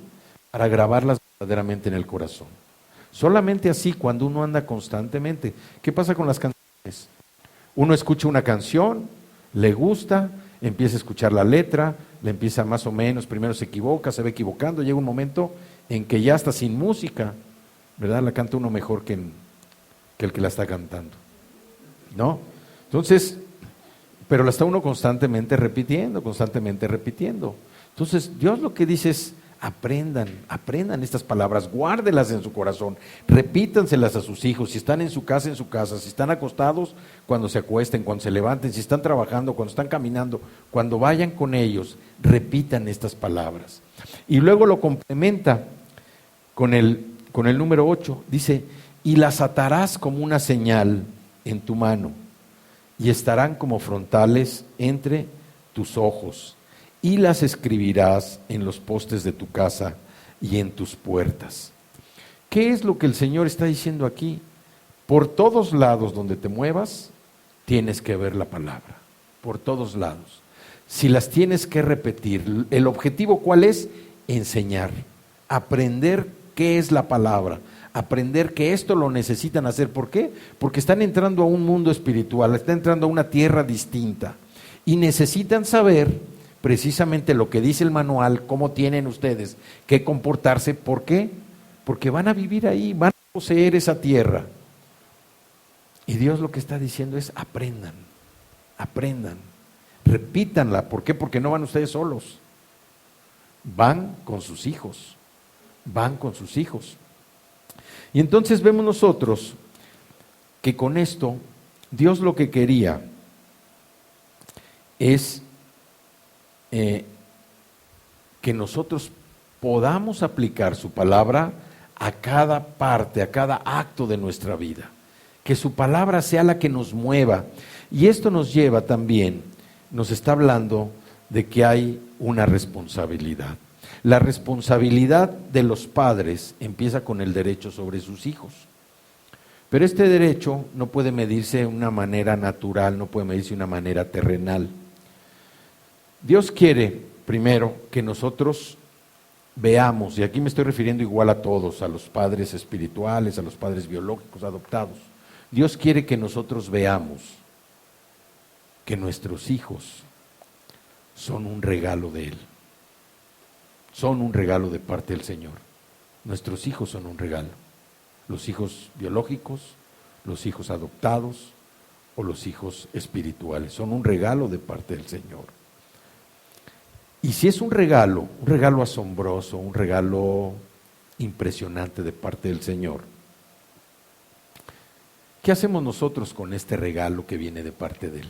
para grabarlas verdaderamente en el corazón. Solamente así, cuando uno anda constantemente. ¿Qué pasa con las canciones? Uno escucha una canción, le gusta, empieza a escuchar la letra, le empieza más o menos, primero se equivoca, se va equivocando, llega un momento en que ya está sin música, ¿verdad? La canta uno mejor que el que la está cantando, ¿no? Entonces, pero la está uno constantemente repitiendo. Entonces, Dios lo que dice es, aprendan estas palabras, guárdelas en su corazón, repítanselas a sus hijos, si están en su casa, si están acostados, cuando se acuesten, cuando se levanten, si están trabajando, cuando están caminando, cuando vayan con ellos, repitan estas palabras. Y luego lo complementa con el número 8, dice, y las atarás como una señal en tu mano, y estarán como frontales entre tus ojos, y las escribirás en los postes de tu casa y en tus puertas. ¿Qué es lo que el Señor está diciendo aquí? Por todos lados donde te muevas, tienes que ver la palabra, por todos lados. Si las tienes que repetir, ¿el objetivo cuál es? Enseñar, aprender qué es la palabra, aprender que esto lo necesitan hacer. ¿Por qué? Porque están entrando a un mundo espiritual, están entrando a una tierra distinta y necesitan saber precisamente lo que dice el manual, cómo tienen ustedes que comportarse. ¿Por qué? Porque van a vivir ahí, van a poseer esa tierra. Y Dios lo que está diciendo es aprendan, repítanla. ¿Por qué? Porque no van ustedes solos, van con sus hijos. Y entonces vemos nosotros que con esto Dios lo que quería es que nosotros podamos aplicar su palabra a cada parte, a cada acto de nuestra vida, que su palabra sea la que nos mueva. Y esto nos lleva también, nos está hablando de que hay una responsabilidad. La responsabilidad de los padres empieza con el derecho sobre sus hijos, pero este derecho no puede medirse de una manera natural, no puede medirse de una manera terrenal. Dios quiere, primero, que nosotros veamos, y aquí me estoy refiriendo igual a todos, a los padres espirituales, a los padres biológicos, adoptados. Dios quiere que nosotros veamos que nuestros hijos son un regalo de Él, son un regalo de parte del Señor. Nuestros hijos son un regalo, los hijos biológicos, los hijos adoptados o los hijos espirituales, son un regalo de parte del Señor. Y si es un regalo asombroso, un regalo impresionante de parte del Señor, ¿qué hacemos nosotros con este regalo que viene de parte de Él?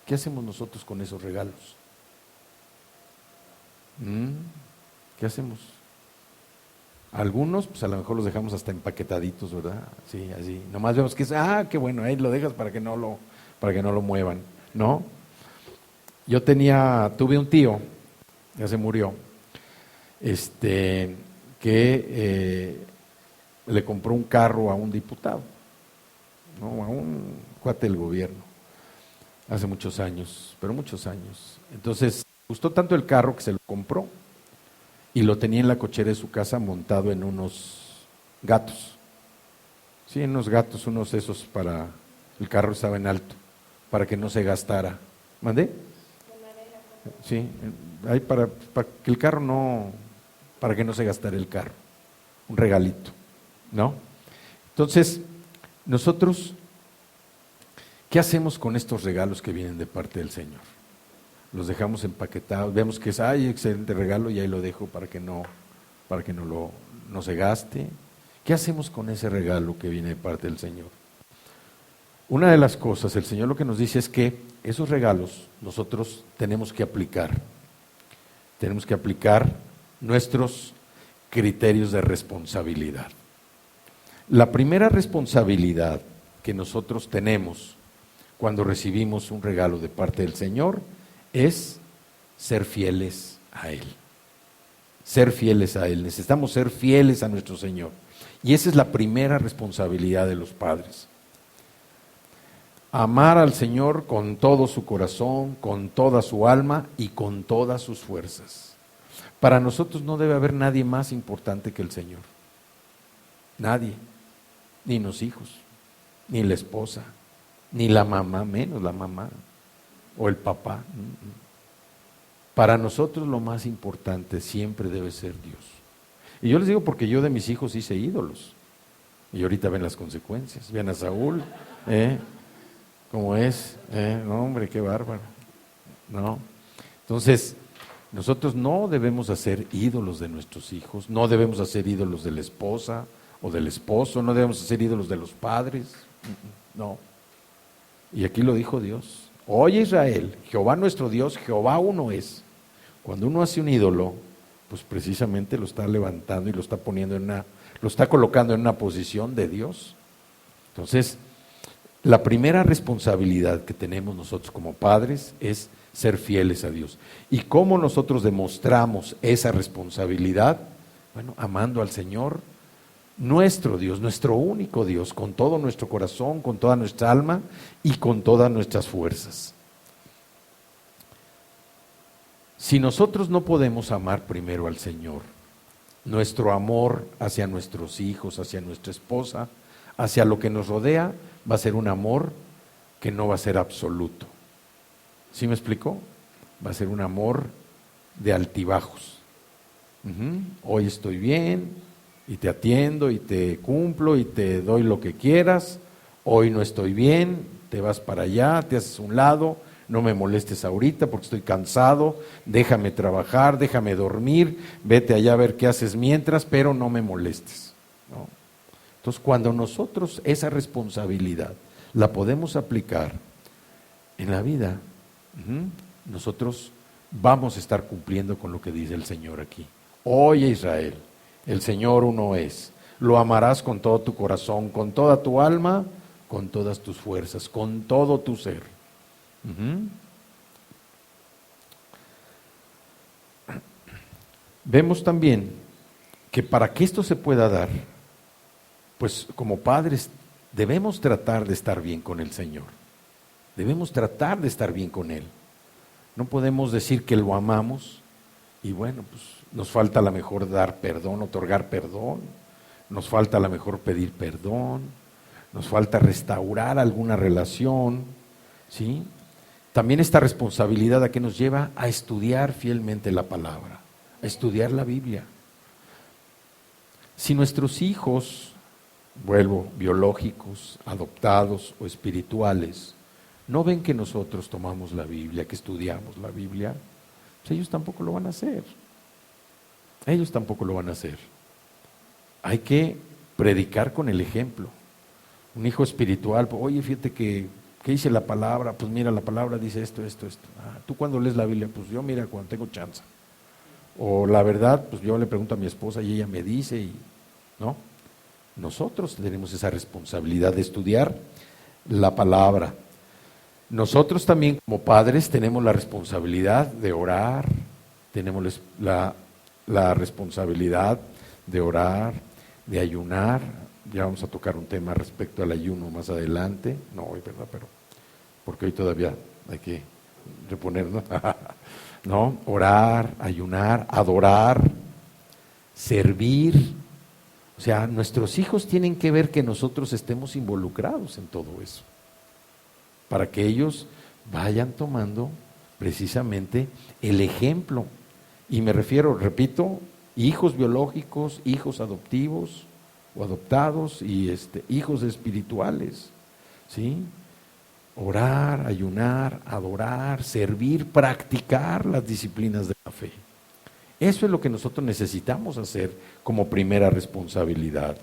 ¿Qué hacemos nosotros con esos regalos? ¿Qué hacemos? Algunos, pues a lo mejor los dejamos hasta empaquetaditos, ¿verdad? Sí, así. Nomás vemos que es, qué bueno, ahí lo dejas para que no lo muevan, ¿no? Yo tuve un tío, ya se murió, que le compró un carro a un diputado, ¿no? A un cuate del gobierno, hace muchos años, pero muchos años. Entonces, gustó tanto el carro que se lo compró y lo tenía en la cochera de su casa montado en unos gatos. Sí, en unos gatos, unos esos para, el carro estaba en alto, para que no se gastara. ¿Mandé? Sí, ahí para que el carro no, para que no se gastara el carro, un regalito, ¿no? Entonces, nosotros, ¿qué hacemos con estos regalos que vienen de parte del Señor? Los dejamos empaquetados, vemos que es, excelente regalo y ahí lo dejo para que no se gaste. ¿Qué hacemos con ese regalo que viene de parte del Señor? Una de las cosas, el Señor lo que nos dice es que esos regalos nosotros tenemos que aplicar nuestros criterios de responsabilidad. La primera responsabilidad que nosotros tenemos cuando recibimos un regalo de parte del Señor es ser fieles a Él. Ser fieles a Él. Necesitamos ser fieles a nuestro Señor. Y esa es la primera responsabilidad de los padres. Amar al Señor con todo su corazón, con toda su alma y con todas sus fuerzas. Para nosotros no debe haber nadie más importante que el Señor. Nadie. Ni los hijos, ni la esposa, ni la mamá, menos la mamá, o el papá. Para nosotros lo más importante siempre debe ser Dios. Y yo les digo porque yo de mis hijos hice ídolos. Y ahorita ven las consecuencias. Ven a Saúl, ¿cómo es? No, hombre, qué bárbaro. No. Entonces, nosotros no debemos hacer ídolos de nuestros hijos, no debemos hacer ídolos de la esposa o del esposo, no debemos hacer ídolos de los padres, no. Y aquí lo dijo Dios: oye Israel, Jehová nuestro Dios, Jehová uno es. Cuando uno hace un ídolo, pues precisamente lo está levantando y lo está poniendo lo está colocando en una posición de Dios. Entonces, la primera responsabilidad que tenemos nosotros como padres es ser fieles a Dios. ¿Y cómo nosotros demostramos esa responsabilidad? Bueno, amando al Señor, nuestro Dios, nuestro único Dios, con todo nuestro corazón, con toda nuestra alma y con todas nuestras fuerzas. Si nosotros no podemos amar primero al Señor, nuestro amor hacia nuestros hijos, hacia nuestra esposa, hacia lo que nos rodea, va a ser un amor que no va a ser absoluto. ¿Sí me explicó? Va a ser un amor de altibajos. Hoy estoy bien y te atiendo y te cumplo y te doy lo que quieras. Hoy no estoy bien, te vas para allá, te haces a un lado, no me molestes ahorita porque estoy cansado, déjame trabajar, déjame dormir, vete allá a ver qué haces mientras, pero no me molestes, ¿no? Entonces, cuando nosotros esa responsabilidad la podemos aplicar en la vida, nosotros vamos a estar cumpliendo con lo que dice el Señor aquí. Oye Israel, el Señor uno es. Lo amarás con todo tu corazón, con toda tu alma, con todas tus fuerzas, con todo tu ser. Vemos también que para que esto se pueda dar, pues como padres debemos tratar de estar bien con el Señor. Debemos tratar de estar bien con Él. No podemos decir que lo amamos y bueno, pues nos falta a lo mejor dar perdón, otorgar perdón, nos falta a lo mejor pedir perdón, nos falta restaurar alguna relación, ¿sí? También esta responsabilidad a que nos lleva a estudiar fielmente la palabra, a estudiar la Biblia. Si nuestros hijos, biológicos, adoptados o espirituales, no ven que nosotros tomamos la Biblia, que estudiamos la Biblia, pues ellos tampoco lo van a hacer. Ellos tampoco lo van a hacer. Hay que predicar con el ejemplo. Un hijo espiritual, pues, oye, fíjate que dice la palabra, pues mira, la palabra dice esto. ¿Tú cuándo lees la Biblia? Pues yo, mira, cuando tengo chance. O la verdad, pues yo le pregunto a mi esposa y ella me dice, ¿no? Nosotros tenemos esa responsabilidad de estudiar la palabra. Nosotros también como padres tenemos la responsabilidad de orar, tenemos la responsabilidad de orar, de ayunar. Ya vamos a tocar un tema respecto al ayuno más adelante, no hoy, ¿verdad? Pero porque hoy todavía hay que reponernos, ¿no? Orar, ayunar, adorar, servir. O sea, nuestros hijos tienen que ver que nosotros estemos involucrados en todo eso, para que ellos vayan tomando precisamente el ejemplo. Y me refiero, repito, hijos biológicos, hijos adoptivos o adoptados y hijos espirituales, ¿sí? Orar, ayunar, adorar, servir, practicar las disciplinas de la fe. Eso es lo que nosotros necesitamos hacer como primera responsabilidad.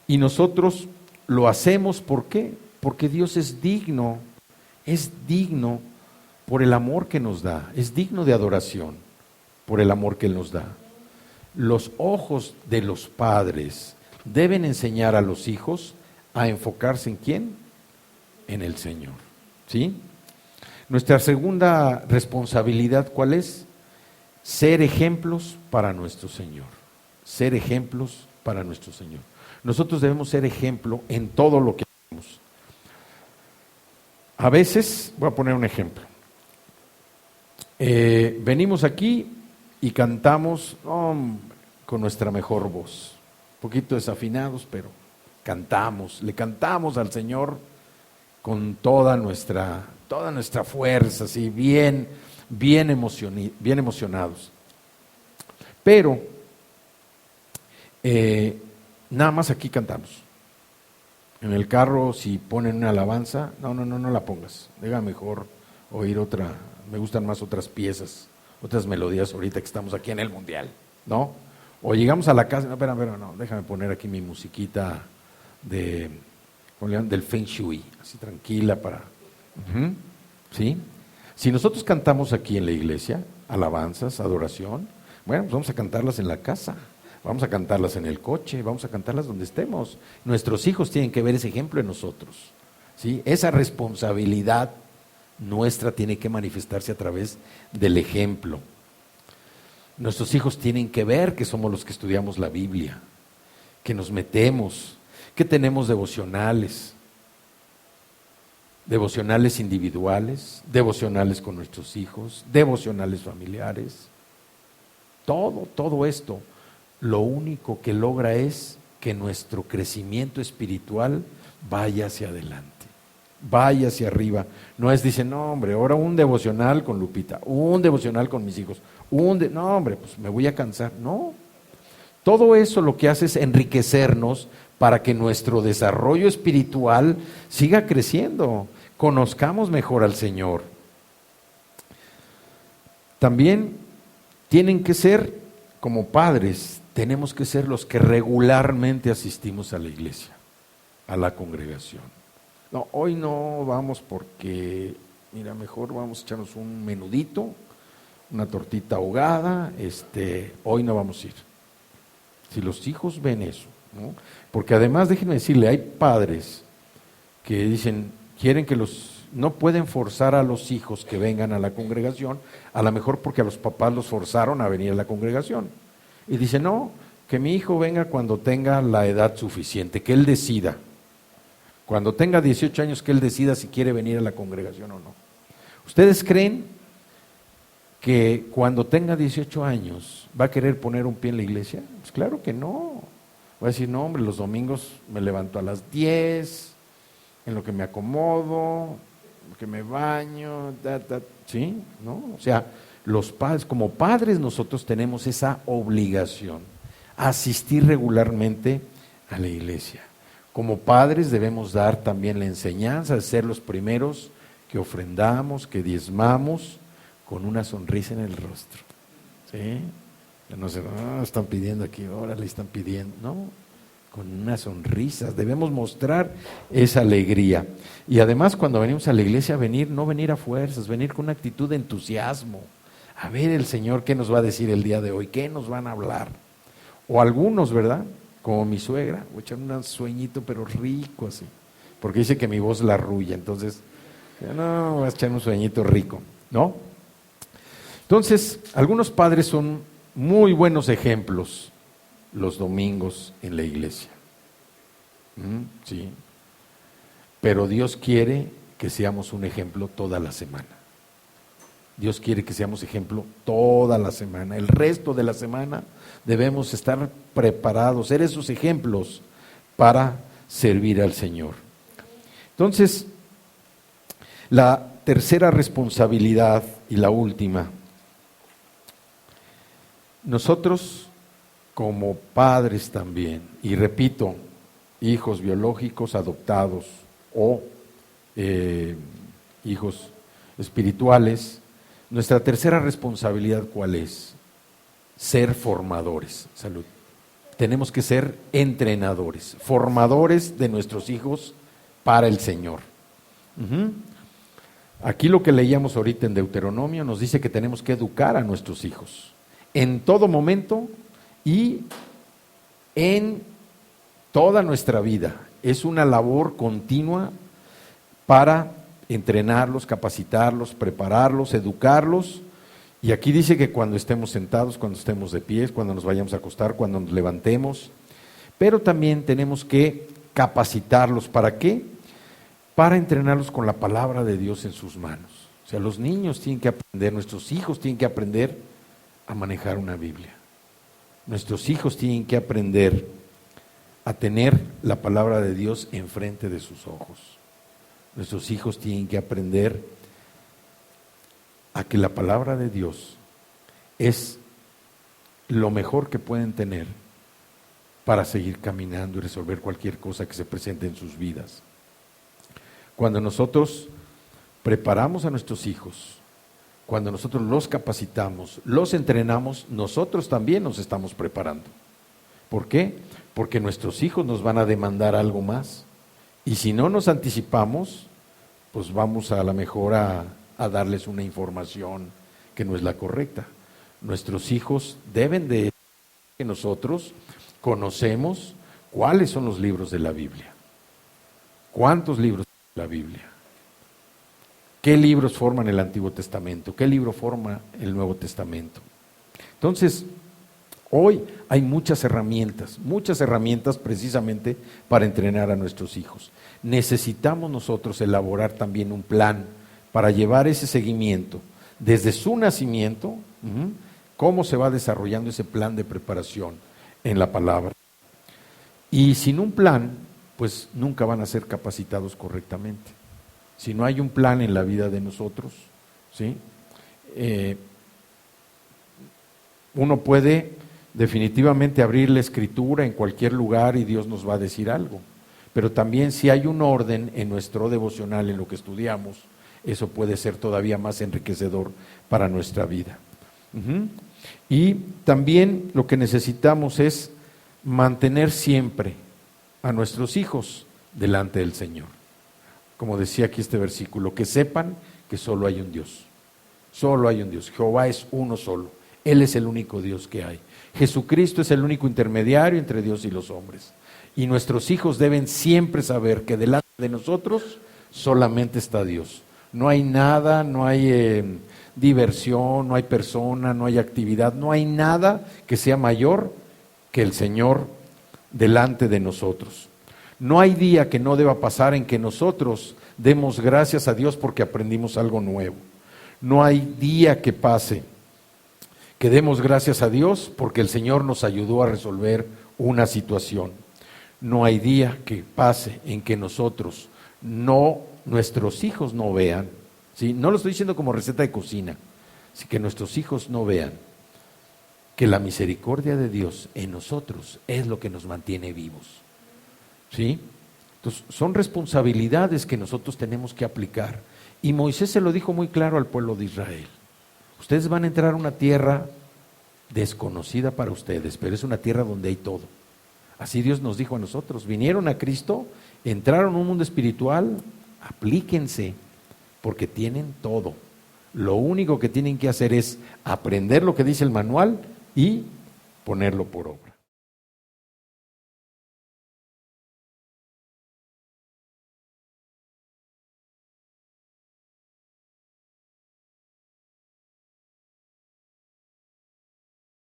Y nosotros lo hacemos, ¿por qué? Porque Dios es digno por el amor que nos da, es digno de adoración por el amor que Él nos da. los ojos de los padres deben enseñar a los hijos a enfocarse ¿en quién? En el Señor, ¿sí? Nuestra segunda responsabilidad, ¿cuál es? Ser ejemplos para nuestro Señor. Ser ejemplos para nuestro Señor. Nosotros debemos ser ejemplo en todo lo que hacemos. A veces, voy a poner un ejemplo. Venimos aquí y cantamos con nuestra mejor voz. Un poquito desafinados, pero cantamos. Le cantamos al Señor con toda nuestra fuerza, así, bien emocionados. Pero nada más aquí cantamos. En el carro, si ponen una alabanza, no la pongas. Deja mejor oír otra. Me gustan más otras piezas, otras melodías ahorita que estamos aquí en el Mundial, ¿no? O llegamos a la casa, no, déjame poner aquí mi musiquita del Feng Shui, así tranquila para... ¿Sí? Si nosotros cantamos aquí en la iglesia, alabanzas, adoración, bueno, pues vamos a cantarlas en la casa, vamos a cantarlas en el coche, vamos a cantarlas donde estemos. Nuestros hijos tienen que ver ese ejemplo en nosotros, ¿sí? Esa responsabilidad nuestra tiene que manifestarse a través del ejemplo. Nuestros hijos tienen que ver que somos los que estudiamos la Biblia, que nos metemos, que tenemos devocionales individuales, devocionales con nuestros hijos, devocionales familiares. Todo esto, lo único que logra es que nuestro crecimiento espiritual vaya hacia adelante, vaya hacia arriba. No es, dicen, no hombre, ahora un devocional con Lupita, un devocional con mis hijos, no hombre, pues me voy a cansar. No, todo eso lo que hace es enriquecernos para que nuestro desarrollo espiritual siga creciendo, conozcamos mejor al Señor. También tienen que ser, como padres, tenemos que ser los que regularmente asistimos a la iglesia, a la congregación. No, hoy no vamos porque, mira, mejor vamos a echarnos un menudito, una tortita ahogada, hoy no vamos a ir. Si los hijos ven eso, ¿no? Porque además, déjenme decirle, hay padres que dicen, no pueden forzar a los hijos que vengan a la congregación, a lo mejor porque a los papás los forzaron a venir a la congregación. Y dicen, no, que mi hijo venga cuando tenga la edad suficiente, que él decida. Cuando tenga 18 años, que él decida si quiere venir a la congregación o no. ¿Ustedes creen que cuando tenga 18 años va a querer poner un pie en la iglesia? Pues claro que no. Va a decir, no hombre, los domingos me levanto a las 10, en lo que me acomodo, en lo que me baño, ¿sí? ¿No? O sea, los padres, como padres nosotros tenemos esa obligación, asistir regularmente a la iglesia. Como padres debemos dar también la enseñanza de ser los primeros que ofrendamos, que diezmamos, con una sonrisa en el rostro. ¿Sí? No sé, están pidiendo aquí, ahora le están pidiendo, no, con una sonrisa, debemos mostrar esa alegría. Y además cuando venimos a la iglesia, no venir a fuerzas, venir con una actitud de entusiasmo, a ver el Señor qué nos va a decir el día de hoy, qué nos van a hablar. O algunos, ¿verdad? Como mi suegra, voy a echar un sueñito pero rico así, porque dice que mi voz la arrulla, entonces, no, voy a echar un sueñito rico, ¿no? Entonces, algunos padres son muy buenos ejemplos los domingos en la iglesia. Sí. Pero Dios quiere que seamos un ejemplo toda la semana. Dios quiere que seamos ejemplo toda la semana. El resto de la semana debemos estar preparados, ser esos ejemplos para servir al Señor. Entonces, la tercera responsabilidad y la última, nosotros como padres también, y repito, hijos biológicos, adoptados o hijos espirituales, nuestra tercera responsabilidad, ¿cuál es? Ser formadores. Salud. Tenemos que ser entrenadores, formadores de nuestros hijos para el Señor. Aquí lo que leíamos ahorita en Deuteronomio nos dice que tenemos que educar a nuestros hijos en todo momento y en toda nuestra vida. Es una labor continua para entrenarlos, capacitarlos, prepararlos, educarlos. Y aquí dice que cuando estemos sentados, cuando estemos de pies, cuando nos vayamos a acostar, cuando nos levantemos. Pero también tenemos que capacitarlos. ¿Para qué? Para entrenarlos con la palabra de Dios en sus manos. O sea, los niños tienen que aprender, nuestros hijos tienen que aprender a manejar una Biblia. Nuestros hijos tienen que aprender a tener la palabra de Dios enfrente de sus ojos. Nuestros hijos tienen que aprender a que la palabra de Dios es lo mejor que pueden tener para seguir caminando y resolver cualquier cosa que se presente en sus vidas. Cuando nosotros preparamos a nuestros hijos, cuando nosotros los capacitamos, los entrenamos, nosotros también nos estamos preparando. ¿Por qué? Porque nuestros hijos nos van a demandar algo más. Y si no nos anticipamos, pues vamos a lo mejor a darles una información que no es la correcta. Nuestros hijos deben de que nosotros conocemos cuáles son los libros de la Biblia. ¿Cuántos libros de la Biblia? ¿Qué libros forman el Antiguo Testamento? ¿Qué libro forma el Nuevo Testamento? Entonces, hoy hay muchas herramientas precisamente para entrenar a nuestros hijos. Necesitamos nosotros elaborar también un plan para llevar ese seguimiento desde su nacimiento, cómo se va desarrollando ese plan de preparación en la palabra. Y sin un plan, pues nunca van a ser capacitados correctamente. Si no hay un plan en la vida de nosotros, ¿sí? Uno puede definitivamente abrir la Escritura en cualquier lugar y Dios nos va a decir algo. Pero también si hay un orden en nuestro devocional, en lo que estudiamos, eso puede ser todavía más enriquecedor para nuestra vida. Y también lo que necesitamos es mantener siempre a nuestros hijos delante del Señor. Como decía aquí este versículo, que sepan que solo hay un Dios. Solo hay un Dios. Jehová es uno solo. Él es el único Dios que hay. Jesucristo es el único intermediario entre Dios y los hombres. Y nuestros hijos deben siempre saber que delante de nosotros solamente está Dios. No hay nada, no hay diversión, no hay persona, no hay actividad, no hay nada que sea mayor que el Señor delante de nosotros. No hay día que no deba pasar en que nosotros demos gracias a Dios porque aprendimos algo nuevo. No hay día que pase que demos gracias a Dios porque el Señor nos ayudó a resolver una situación. No hay día que pase en que nosotros nuestros hijos no vean, ¿sí? No lo estoy diciendo como receta de cocina, sino que nuestros hijos no vean que la misericordia de Dios en nosotros es lo que nos mantiene vivos, ¿sí? Entonces, son responsabilidades que nosotros tenemos que aplicar. Y Moisés se lo dijo muy claro al pueblo de Israel. Ustedes van a entrar a una tierra desconocida para ustedes, pero es una tierra donde hay todo. Así Dios nos dijo a nosotros. Vinieron a Cristo, entraron a un mundo espiritual, aplíquense, porque tienen todo. Lo único que tienen que hacer es aprender lo que dice el manual y ponerlo por obra.